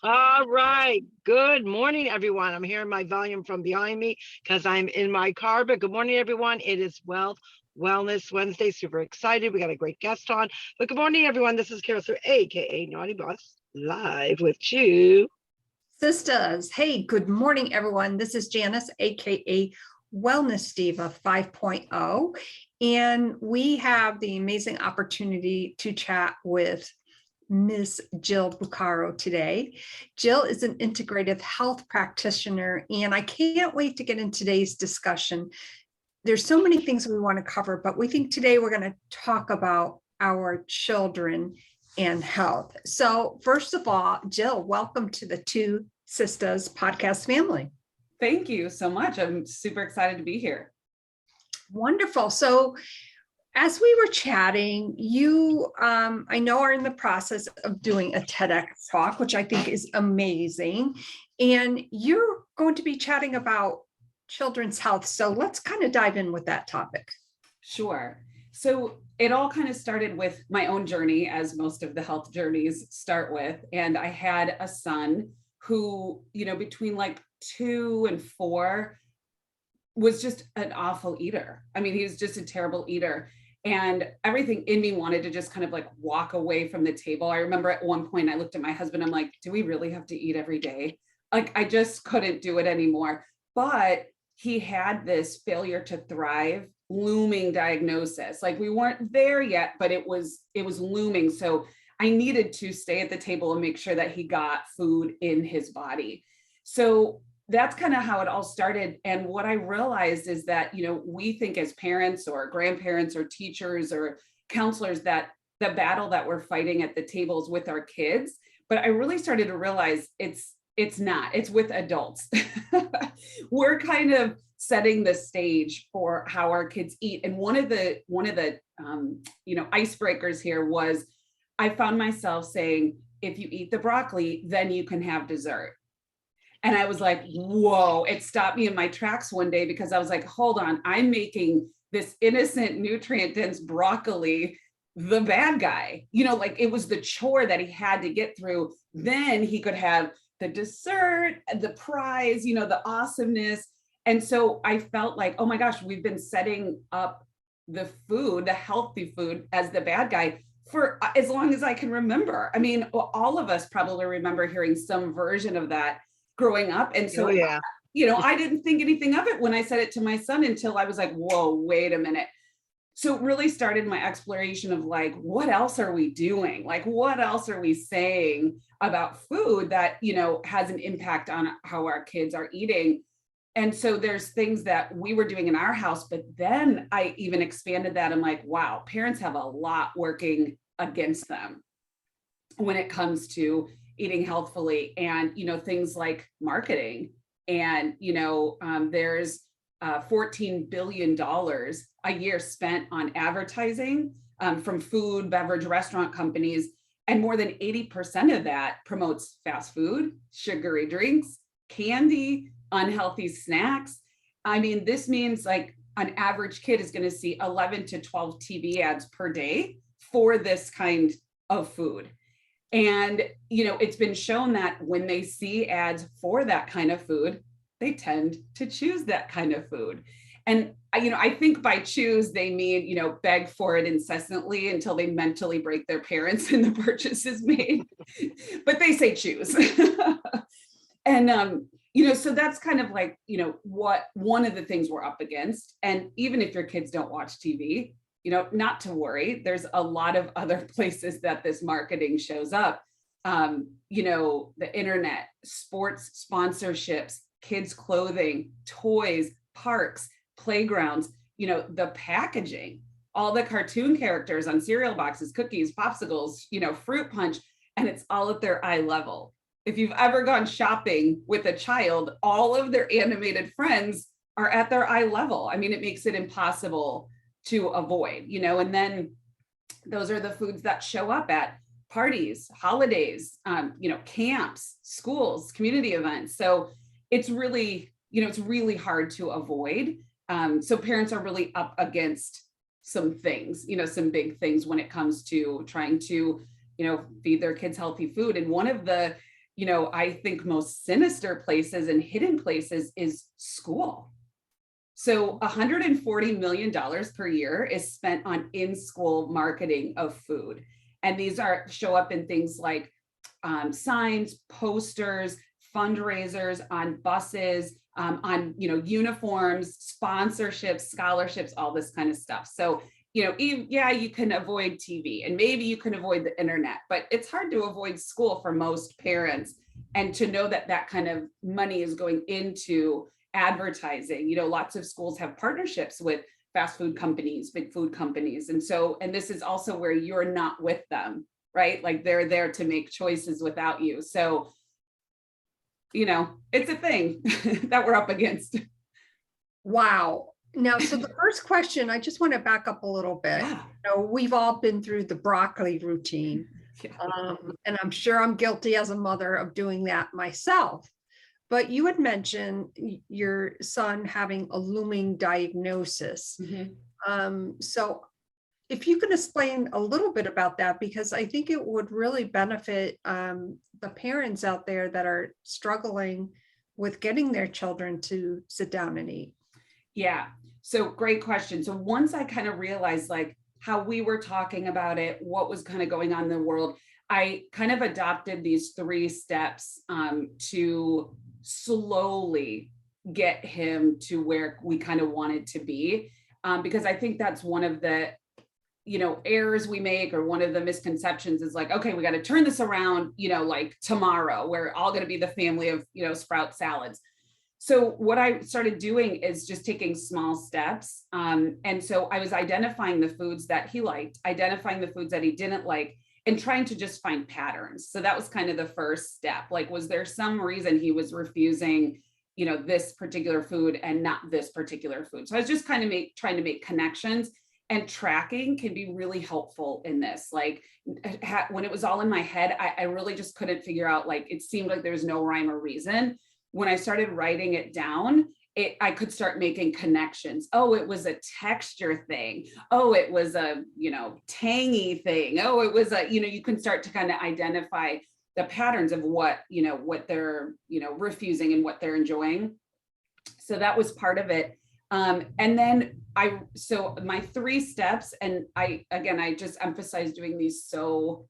All right. Good morning, everyone. I'm hearing my volume from behind me because I'm in my car. But good morning, everyone. It is Wellness Wednesday. Super excited. We got a great guest on. But good morning, everyone. This is Carroll-Sue, aka Naughty Boss, live with you. Sistas. Hey, good morning, everyone. This is Janis, aka Wellness Diva 5.0. And we have the amazing opportunity to chat with Ms. Jill Bucaro today. Jill is an integrative health practitioner, and I can't wait to get in today's discussion. There's so many things we want to cover, but we think today we're going to talk about our children and health. So first of all, Jill, welcome to the TwoSistas podcast family. Thank you so much. I'm super excited to be here. Wonderful. So as we were chatting, you, I know, are in the process of doing a TEDx talk, which I think is amazing. And you're going to be chatting about children's health. So let's kind of dive in with that topic. Sure. So it all kind of started with my own journey, as most of the health journeys start with. And I had a son who, between like 2 and 4 was just an awful eater. I mean, he was just a terrible eater. And everything in me wanted to just kind of like walk away from the table. I remember at one point I looked at my husband, I'm like, do we really have to eat every day? Like, I just couldn't do it anymore. But he had this failure to thrive looming diagnosis. Like, we weren't there yet, but it was looming. So I needed to stay at the table and make sure that he got food in his body. So that's kind of how it all started. And what I realized is that, we think as parents or grandparents or teachers or counselors that the battle that we're fighting at the tables with our kids. But I really started to realize it's not, it's with adults. We're kind of setting the stage for how our kids eat. And one of the icebreakers here was, I found myself saying, if you eat the broccoli, then you can have dessert. And I was like, whoa, it stopped me in my tracks one day, because I was like, hold on, I'm making this innocent, nutrient-dense broccoli the bad guy. Like, it was the chore that he had to get through. Then he could have the dessert, the prize, the awesomeness. And so I felt like, oh my gosh, we've been setting up the food, the healthy food, as the bad guy for as long as I can remember. I mean, all of us probably remember hearing some version of that growing up. And so, yeah. I didn't think anything of it when I said it to my son until I was like, whoa, wait a minute. So it really started my exploration of like, what else are we doing? Like, what else are we saying about food that, has an impact on how our kids are eating? And so there's things that we were doing in our house, but then I even expanded that. I'm like, wow, parents have a lot working against them when it comes to eating healthfully, and, things like marketing. And, there's $14 billion a year spent on advertising from food, beverage, restaurant companies. And more than 80% of that promotes fast food, sugary drinks, candy, unhealthy snacks. I mean, this means like an average kid is going to see 11 to 12 TV ads per day for this kind of food. And, it's been shown that when they see ads for that kind of food, they tend to choose that kind of food. And, I think by choose, they mean, beg for it incessantly until they mentally break their parents and the purchase is made. But they say choose. And, so that's kind of like, what one of the things we're up against. And even if your kids don't watch TV, not to worry, there's a lot of other places that this marketing shows up. The internet, sports sponsorships, kids' clothing, toys, parks, playgrounds, the packaging, all the cartoon characters on cereal boxes, cookies, popsicles, fruit punch, and it's all at their eye level. If you've ever gone shopping with a child, all of their animated friends are at their eye level. I mean, it makes it impossible to avoid, and then those are the foods that show up at parties, holidays, camps, schools, community events. So it's really, it's really hard to avoid. So parents are really up against some things, some big things when it comes to trying to, feed their kids healthy food. And one of the I think most sinister places and hidden places is school. So $140 million per year is spent on in-school marketing of food. And these show up in things like signs, posters, fundraisers, on buses, on uniforms, sponsorships, scholarships, all this kind of stuff. So you can avoid TV and maybe you can avoid the internet, but it's hard to avoid school for most parents. And to know that that kind of money is going into advertising, lots of schools have partnerships with fast food companies, big food companies. And this is also where you're not with them, right? Like they're there to make choices without you. So, it's a thing that we're up against. Wow. Now, so the first question, I just want to back up a little bit. Yeah. We've all been through the broccoli routine. Yeah. And I'm sure I'm guilty as a mother of doing that myself. But you had mentioned your son having a looming diagnosis. Mm-hmm. So if you can explain a little bit about that, because I think it would really benefit the parents out there that are struggling with getting their children to sit down and eat. Yeah. So great question. So once I kind of realized like how we were talking about it, what was kind of going on in the world, I kind of adopted these 3 steps to slowly get him to where we kind of wanted to be. Because I think that's one of the, errors we make, or one of the misconceptions is like, okay, we got to turn this around, like tomorrow, we're all going to be the family of, sprout salads. So what I started doing is just taking small steps. And so I was identifying the foods that he liked, identifying the foods that he didn't like, and trying to just find patterns. So that was kind of the first step. Like, was there some reason he was refusing, this particular food and not this particular food? So I was just kind of trying to make connections, and tracking can be really helpful in this. Like when it was all in my head, I really just couldn't figure out, like, it seemed like there was no rhyme or reason. When I started writing it down, I could start making connections. Oh, it was a texture thing. Oh, it was a, tangy thing. Oh, it was a, you can start to kind of identify the patterns of what they're, refusing and what they're enjoying. So that was part of it. And then so my 3 steps, and I just emphasize doing these so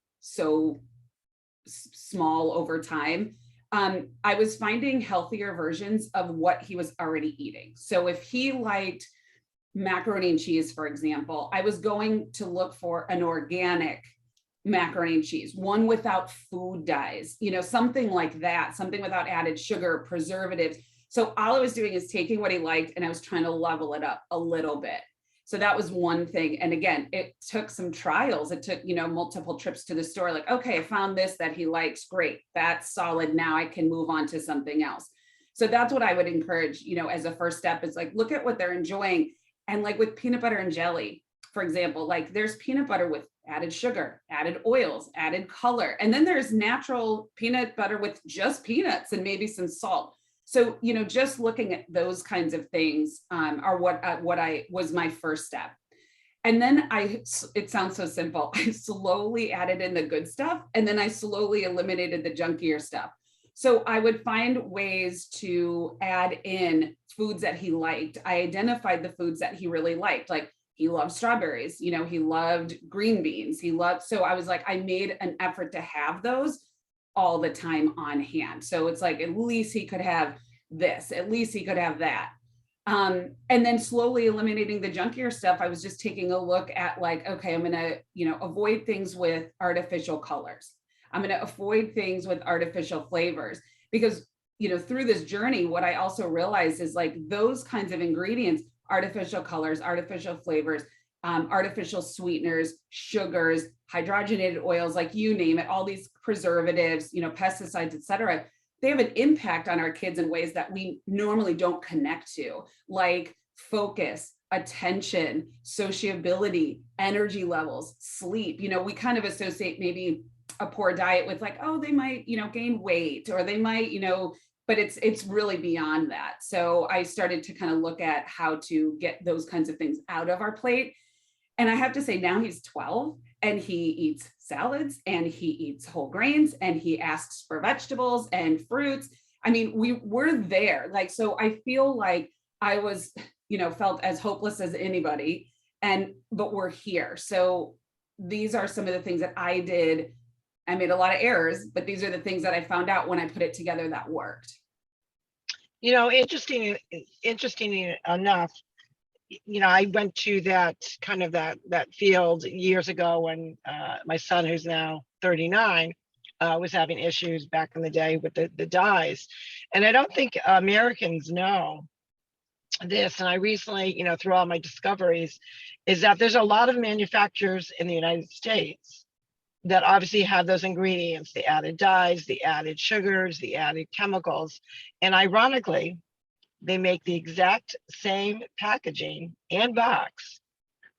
small over time. I was finding healthier versions of what he was already eating. So if he liked macaroni and cheese, for example, I was going to look for an organic macaroni and cheese, one without food dyes, something like that, something without added sugar, preservatives. So all I was doing is taking what he liked, and I was trying to level it up a little bit. So that was one thing. And again, it took some trials. It took, multiple trips to the store. Like, okay, I found this that he likes. Great. That's solid. Now I can move on to something else. So that's what I would encourage, as a first step, is like, look at what they're enjoying. And like with peanut butter and jelly, for example, like there's peanut butter with added sugar, added oils, added color. And then there's natural peanut butter with just peanuts and maybe some salt. So, just looking at those kinds of things are what I was my first step. And then it sounds so simple. I slowly added in the good stuff, and then I slowly eliminated the junkier stuff. So I would find ways to add in foods that he liked. I identified the foods that he really liked. Like he loved strawberries, he loved green beans. So I was like, I made an effort to have those all the time on hand. So it's like, at least he could have this, at least he could have that. And then slowly eliminating the junkier stuff. I was just taking a look at like, okay, I'm going to, avoid things with artificial colors. I'm going to avoid things with artificial flavors, because, through this journey, what I also realized is like those kinds of ingredients, artificial colors, artificial flavors, artificial sweeteners, sugars, hydrogenated oils, like you name it, all these preservatives, pesticides, et cetera, they have an impact on our kids in ways that we normally don't connect to, like focus, attention, sociability, energy levels, sleep. We kind of associate maybe a poor diet with like, oh, they might, gain weight, or they might, but it's really beyond that. So I started to kind of look at how to get those kinds of things out of our plate. And I have to say, now he's 12, and he eats salads and he eats whole grains and he asks for vegetables and fruits. I mean, we're there. Like, so I feel like I was, felt as hopeless as anybody, but we're here. So these are some of the things that I did. I made a lot of errors, but these are the things that I found out when I put it together that worked. Interesting enough, I went to that field years ago when my son, who's now 39, was having issues back in the day with the dyes. And I don't think Americans know this. And I recently, through all my discoveries, is that there's a lot of manufacturers in the United States that obviously have those ingredients, the added dyes, the added sugars, the added chemicals. And ironically, they make the exact same packaging and box,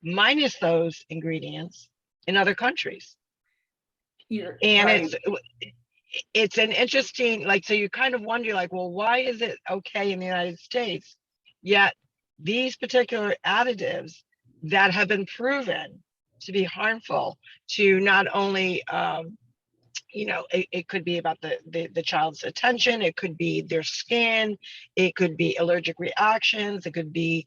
minus those ingredients, in other countries. And right. It's an interesting, so you kind of wonder, well, why is it okay in the United States, yet these particular additives that have been proven to be harmful to not only it could be about the child's attention, it could be their skin, it could be allergic reactions, it could be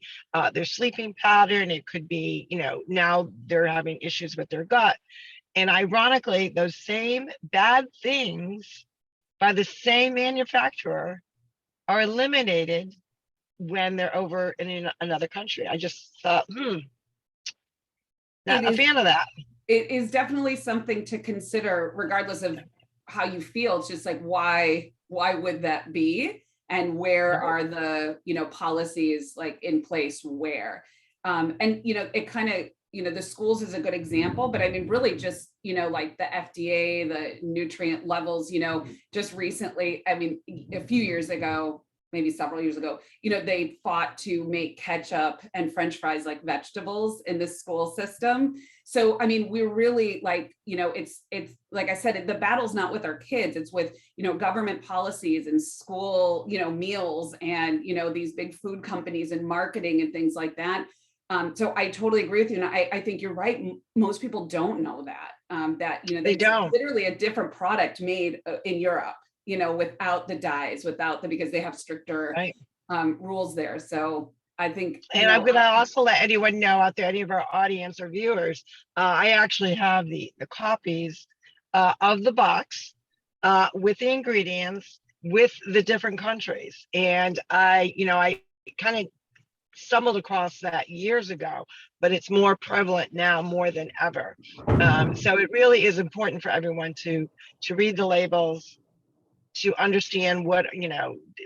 their sleeping pattern, it could be, now they're having issues with their gut. And ironically, those same bad things by the same manufacturer are eliminated when they're over in another country. I just thought, not a fan of that. It is definitely something to consider, regardless of how you feel. It's just like, why would that be? And where are the, policies in place where? And, it kind of, the schools is a good example, but I mean, really just, like the FDA, the nutrient levels, just recently, I mean, a few years ago, maybe several years ago, they fought to make ketchup and French fries like vegetables in the school system. So, I mean, we're really it's like I said, the battle's not with our kids, it's with, government policies and school, meals and, these big food companies and marketing and things like that. So I totally agree with you. And I think you're right. Most people don't know that, they don't. Literally a different product made in Europe, without the dyes, because they have stricter rules there. So I think, and I'm going to also let anyone know out there, any of our audience or viewers, I actually have the copies of the box with the ingredients, with the different countries. And I kind of stumbled across that years ago, but it's more prevalent now more than ever. So it really is important for everyone to read the labels, to understand what,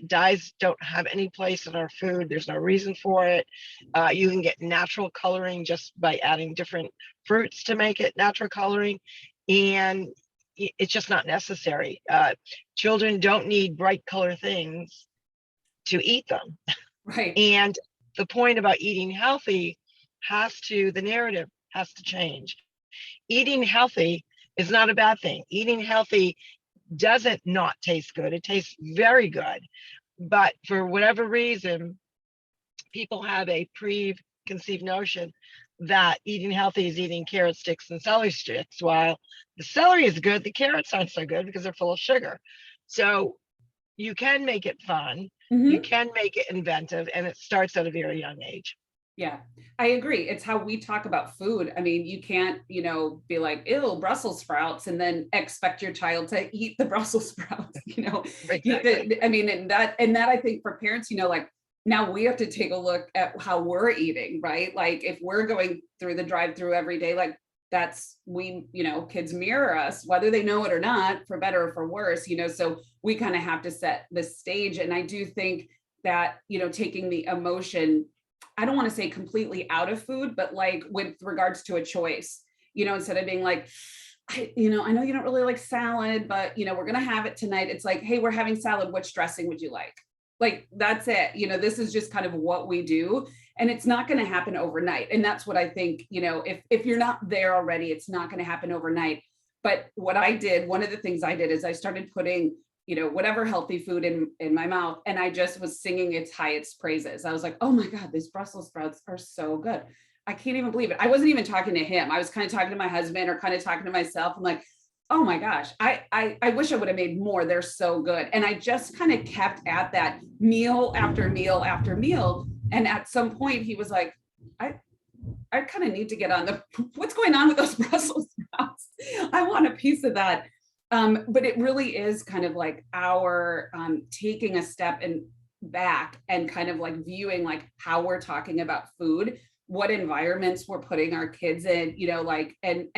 dyes don't have any place in our food. There's no reason for it. You can get natural coloring just by adding different fruits to make it natural coloring. And it's just not necessary. Children don't need bright color things to eat them. Right. And the point about eating healthy the narrative has to change. Eating healthy is not a bad thing. Eating healthy doesn't not taste good. It tastes very good. But for whatever reason, people have a preconceived notion that eating healthy is eating carrot sticks and celery sticks. While the celery is good, the carrots aren't so good because they're full of sugar. So you can make it fun. Mm-hmm. You can make it inventive, and it starts at a very young age. Yeah, I agree. It's how we talk about food. I mean, you can't, be like, ew, Brussels sprouts, and then expect your child to eat the Brussels sprouts, Exactly. I mean, and that I think for parents, now we have to take a look at how we're eating, right? Like if we're going through the drive-through every day, like kids mirror us, whether they know it or not, for better or for worse, so we kind of have to set the stage. And I do think that, taking the emotion, I don't want to say completely out of food, but like with regards to a choice, instead of being like, I know you don't really like salad, but we're going to have it tonight. It's like, hey, we're having salad. Which dressing would you like? Like, that's it. This is just kind of what we do. And it's not going to happen overnight. And that's what I think, if you're not there already, it's not going to happen overnight. But what I did, one of the things I did is I started putting, whatever healthy food in my mouth. And I just was singing its highest praises. I was like, oh my God, these Brussels sprouts are so good. I can't even believe it. I wasn't even talking to him. I was kind of talking to my husband or kind of talking to myself. I'm like, oh my gosh, I wish I would have made more. They're so good. And I just kind of kept at that meal after meal after meal. And at some point he was like, I kind of need to get on what's going on with those Brussels sprouts? I want a piece of that. But it really is kind of like our taking a step back and kind of like viewing like how we're talking about food, what environments we're putting our kids in, like, and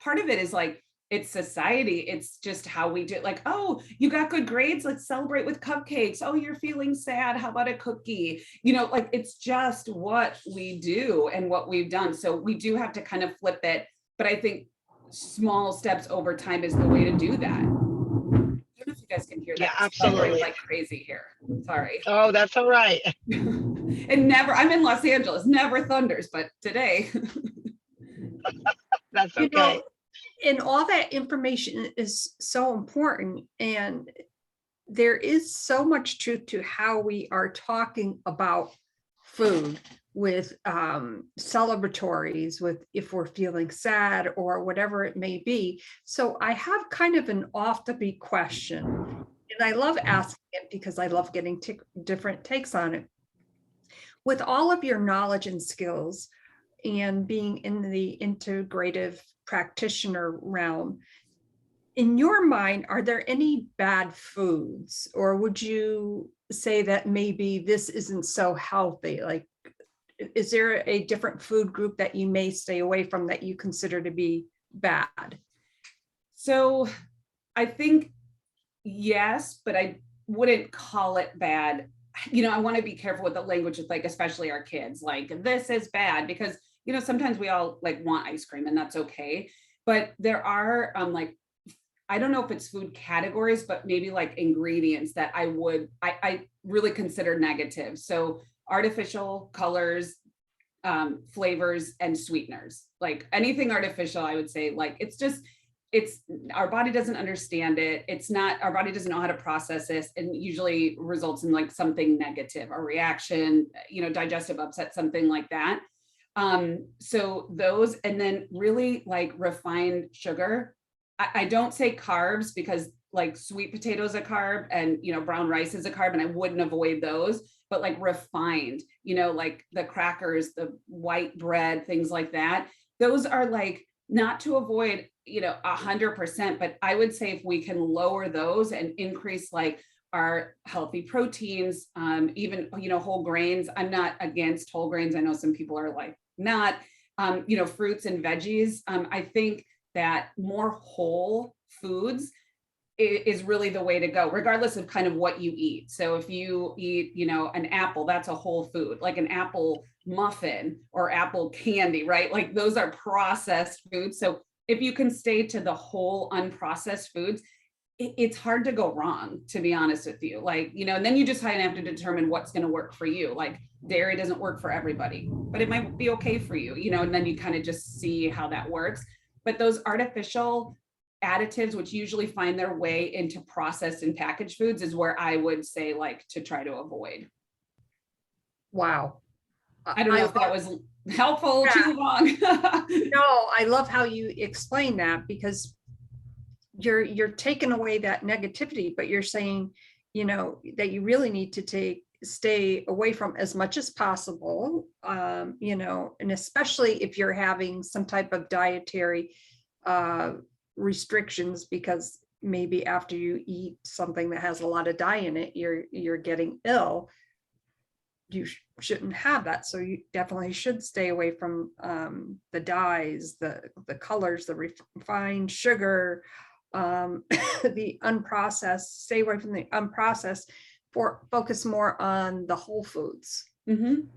part of it is like, it's society. It's just how we do it. Like, oh, you got good grades. Let's celebrate with cupcakes. Oh, you're feeling sad. How about a cookie? Like it's just what we do and what we've done. So we do have to kind of flip it. But I think small steps over time is the way to do that. I don't know if you guys can hear that. Yeah, absolutely. Like crazy here. Sorry. Oh, that's all right. I'm in Los Angeles, never thunders, but today. That's okay. And all that information is so important. And there is so much truth to how we are talking about food with celebratories, with if we're feeling sad or whatever it may be. So I have kind of an off the beat question, and I love asking it because I love getting different takes on it. With all of your knowledge and skills and being in the integrative practitioner realm, in your mind, are there any bad foods, or would you say that maybe this isn't so healthy? Like, is there a different food group that you may stay away from that you consider to be bad? So I think yes, but I wouldn't call it bad. I want to be careful with the language with like, especially our kids, like this is bad because, sometimes we all like want ice cream and that's okay. But there are like, I don't know if it's food categories, but maybe like ingredients that I really consider negative. So artificial colors, flavors, and sweeteners, like anything artificial, I would say like, it's our body doesn't understand it. Our body doesn't know how to process this, and usually results in like something negative, a reaction, digestive upset, something like that. So those, and then really like refined sugar. I don't say carbs because like sweet potato is a carb and, brown rice is a carb, and I wouldn't avoid those, but like refined, like the crackers, the white bread, things like that. Those are like not to avoid, 100%, but I would say if we can lower those and increase like our healthy proteins, even, whole grains. I'm not against whole grains. I know some people are like not, fruits and veggies. I think that more whole foods is really the way to go, regardless of kind of what you eat. So if you eat, an apple, that's a whole food, like an apple muffin or apple candy, right? Like those are processed foods. So if you can stay to the whole unprocessed foods, it's hard to go wrong, to be honest with you. Like, and then you just kind of have to determine what's going to work for you. Like dairy doesn't work for everybody, but it might be okay for you, and then you kind of just see how that works. But those artificial additives, which usually find their way into processed and packaged foods, is where I would say like to try to avoid. Wow. I don't know if that was helpful, too long. No, I love how you explain that, because you're taking away that negativity, but you're saying, that you really need to stay away from as much as possible, and especially if you're having some type of dietary restrictions, because maybe after you eat something that has a lot of dye in it, you're getting ill. You shouldn't have that. So you definitely should stay away from the dyes, the colors, the refined sugar, the unprocessed. Stay away from the unprocessed. Focus more on the whole foods. Mm-hmm.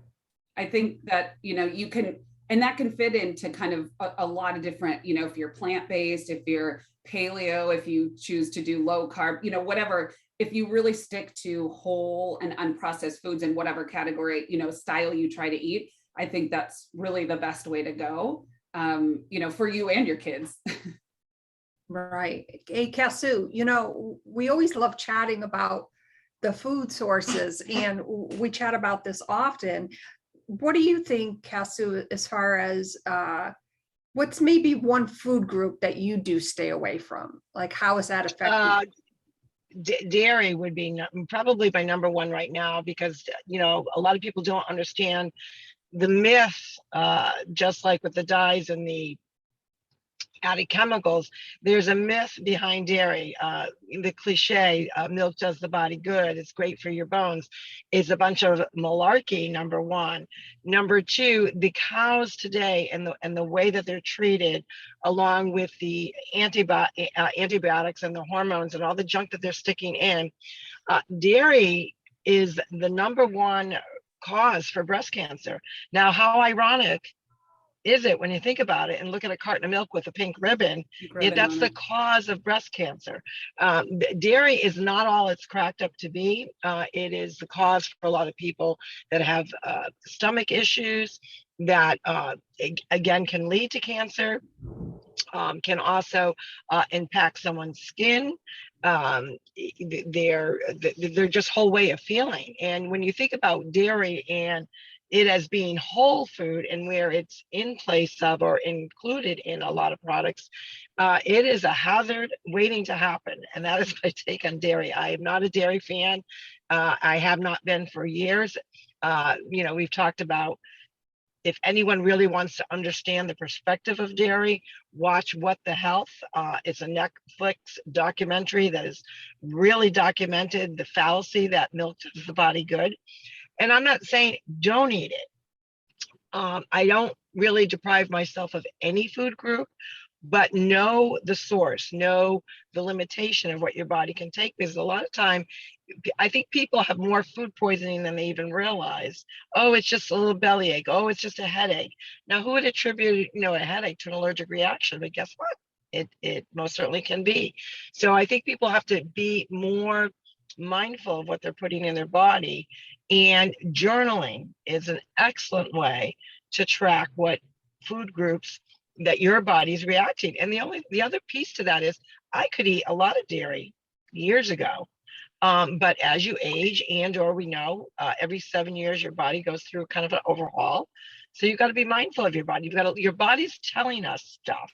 I think that, you can, and that can fit into kind of a lot of different, if you're plant-based, if you're paleo, if you choose to do low carb, whatever, if you really stick to whole and unprocessed foods in whatever category, style you try to eat, I think that's really the best way to go, for you and your kids. Right. Hey, Carroll-Sue, we always love chatting about the food sources, and we chat about this often. what do you think, Carroll-Sue, as far as what's maybe one food group that you do stay away from? Like, how is that affecting? Dairy would be probably my number one right now, because a lot of people don't understand the myth, just like with the dyes and the added chemicals. There's a myth behind dairy. The cliche, milk does the body good, it's great for your bones, is a bunch of malarkey, number one. Number two, the cows today and the way that they're treated, along with the antibiotics and the hormones and all the junk that they're sticking in, dairy is the number one cause for breast cancer. Now, how ironic is it when you think about it and look at a carton of milk with a pink ribbon? That's the cause of breast cancer. Dairy is not all it's cracked up to be. It is the cause for a lot of people that have stomach issues that, again, can lead to cancer, can also impact someone's skin, their just whole way of feeling. And when you think about dairy and it as being whole food, and where it's in place of or included in a lot of products, it is a hazard waiting to happen. And that is my take on dairy. I am not a dairy fan. I have not been for years. We've talked about, if anyone really wants to understand the perspective of dairy, watch What the Health. It's a Netflix documentary that is really documented the fallacy that milk does the body good. And I'm not saying don't eat it. I don't really deprive myself of any food group, but know the source, know the limitation of what your body can take. Because a lot of time, I think people have more food poisoning than they even realize. Oh, it's just a little bellyache. Oh, it's just a headache. Now, who would attribute, a headache to an allergic reaction? But guess what? It most certainly can be. So I think people have to be more mindful of what they're putting in their body. And journaling is an excellent way to track what food groups that your body's reacting. And the other piece to that is, I could eat a lot of dairy years ago. But as you age, or we know every 7 years, your body goes through kind of an overhaul. So you've got to be mindful of your body. Your body's telling us stuff,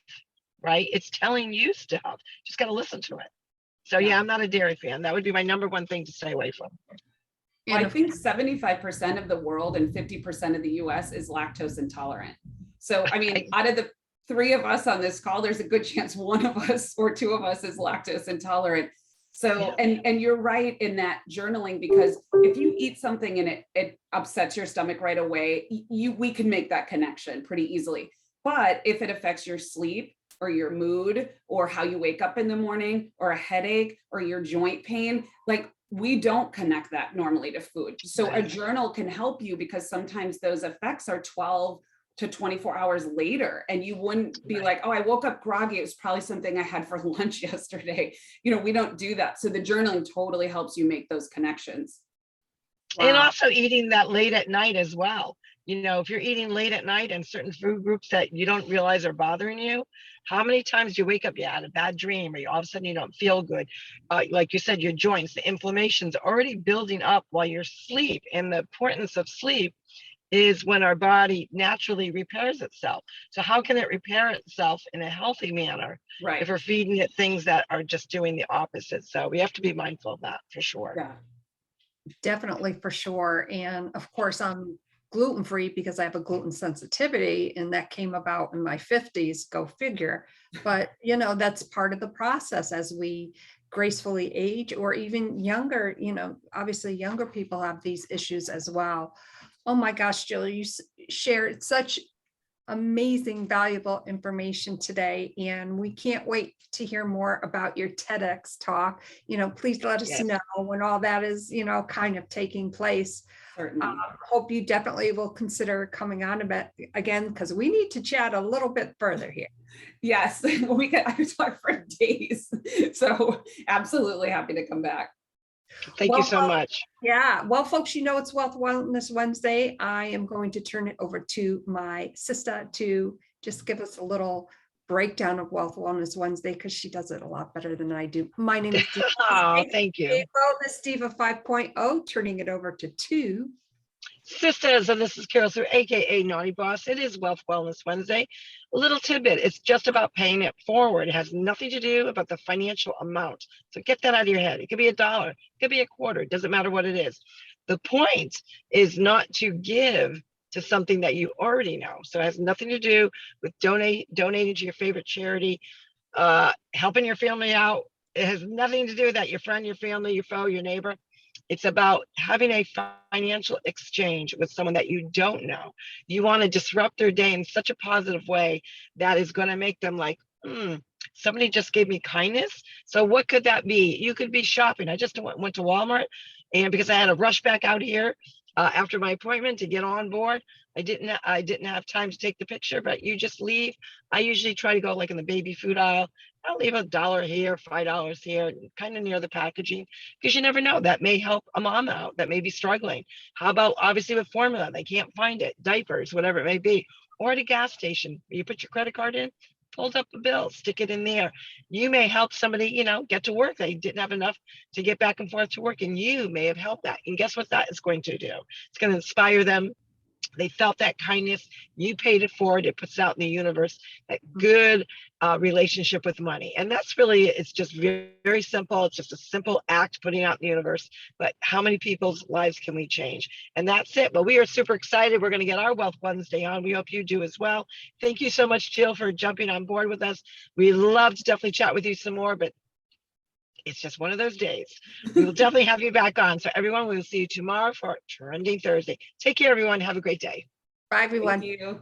right? It's telling you stuff. Just got to listen to it. So yeah, I'm not a dairy fan. That would be my number one thing to stay away from. Well, I think 75% of the world and 50% of the US is lactose intolerant. So, I mean, out of the three of us on this call, there's a good chance one of us or two of us is lactose intolerant. So, and you're right in that journaling, because if you eat something and it upsets your stomach right away, we can make that connection pretty easily. But if it affects your sleep or your mood or how you wake up in the morning or a headache or your joint pain, like, we don't connect that normally to food. So a journal can help you, because sometimes those effects are 12 to 24 hours later. And you wouldn't be like, oh, I woke up groggy. It was probably something I had for lunch yesterday. We don't do that. So the journaling totally helps you make those connections. Wow. And also eating that late at night as well. If you're eating late at night and certain food groups that you don't realize are bothering you, how many times do you wake up, you had a bad dream, or all of a sudden you don't feel good? Like you said, your joints, the inflammation's already building up while you're asleep. And the importance of sleep is when our body naturally repairs itself. So how can it repair itself in a healthy manner, right, if we're feeding it things that are just doing the opposite? So we have to be mindful of that for sure. Yeah, definitely, for sure. And of course, I'm gluten-free because I have a gluten sensitivity, and that came about in my 50s, go figure. But that's part of the process as we gracefully age, or even younger, obviously younger people have these issues as well. Oh my gosh, Jill, you shared such amazing, valuable information today, and we can't wait to hear more about your TEDx talk. Please let us know when all that is, kind of taking place. Hope you definitely will consider coming on a bit again, because we need to chat a little bit further here. Yes, I could talk for days. So absolutely happy to come back. Thank you so much. Yeah. Well, folks, it's Wealth Wellness Wednesday. I am going to turn it over to my sister to just give us a little breakdown of Wealth Wellness Wednesday, because she does it a lot better than I do. My name is Oh, thank you. Wellness Diva 5.0, turning it over to Sisters, and this is Carroll-Sue, aka Naughty Boss. It is Wealth Wellness Wednesday. A little tidbit, it's just about paying it forward. It has nothing to do about the financial amount. So get that out of your head. It could be $1, it could be a quarter, it doesn't matter what it is. The point is not to give to something that you already know. So it has nothing to do with donating to your favorite charity, helping your family out. It has nothing to do with that, your friend, your family, your foe, your neighbor. It's about having a financial exchange with someone that you don't know. You want to disrupt their day in such a positive way that is going to make them like, somebody just gave me kindness. So what could that be? You could be shopping. I just went to Walmart, and because I had to rush back out here after my appointment to get on board, I didn't have time to take the picture, but you just leave. I usually try to go like in the baby food aisle. I'll leave $1 here, $5 here, kind of near the packaging, because you never know. That may help a mom out that may be struggling. How about obviously with formula, they can't find it, diapers, whatever it may be, or at a gas station, you put your credit card in, hold up a bill, stick it in there. You may help somebody, get to work. They didn't have enough to get back and forth to work, and you may have helped that. And guess what that is going to do? It's going to inspire them. They felt that kindness, you paid it forward, it puts out in the universe, that good relationship with money. And that's really, it's just very, very simple. It's just a simple act putting out in the universe, but how many people's lives can we change? And that's it. But we are super excited. We're going to get our Wealth Wednesday on. We hope you do as well. Thank you so much, Jill, for jumping on board with us. We love to definitely chat with you some more, but it's just one of those days. We will definitely have you back on. So everyone, we will see you tomorrow for Trending Thursday. Take care, everyone. Have a great day. Bye, everyone. Thank you.